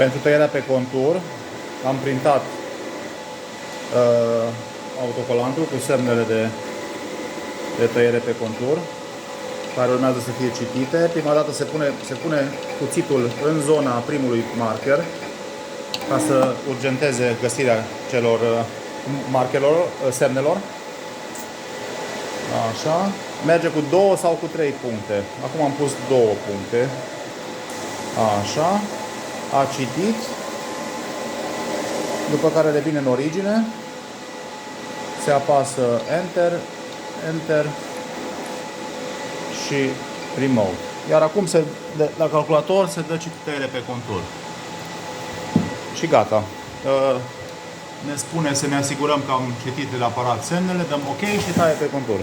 Pentru tăierea pe contur am printat autocolantul cu semnele de tăiere pe contur, care urmează să fie citite. Prima dată se pune cuțitul în zona primului marker ca să urgenteze găsirea celor markerelor, semnelor. Așa. Merge cu 2 sau cu 3 puncte. Acum am pus 2 puncte. Așa. A citit. După care revine în origine. Se apasă Enter, Enter și Remote. Iar acum la calculator se dă citire pe contur. Și gata. Ne spune să ne asigurăm că am citit de la aparat semnele, dăm OK și taie pe contur.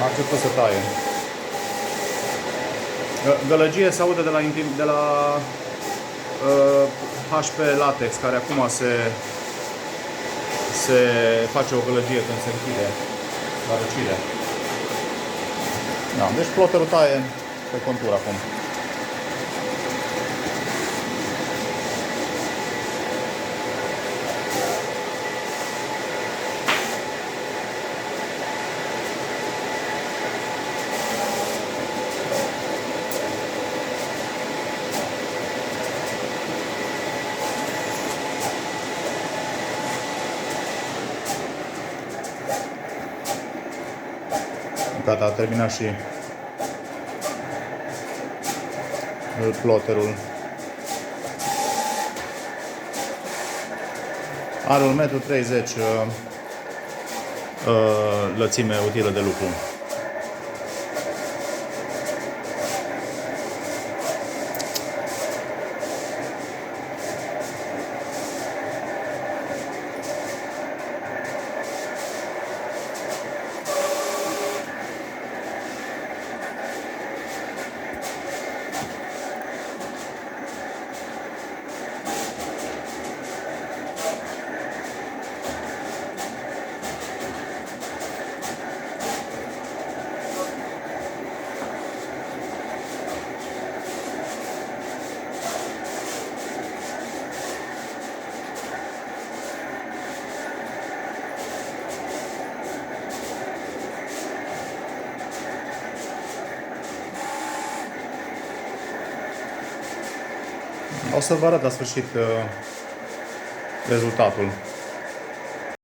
A început să taie. Gălăgie se aude de la HP Latex, care acum se face o gălăgie când se închide la răcire. Da, deci ploterul taie pe contur acum. Gata, a terminat și ploterul. Are 1,30 m lățime utilă de lucru. O să vă arăt la sfârșit rezultatul.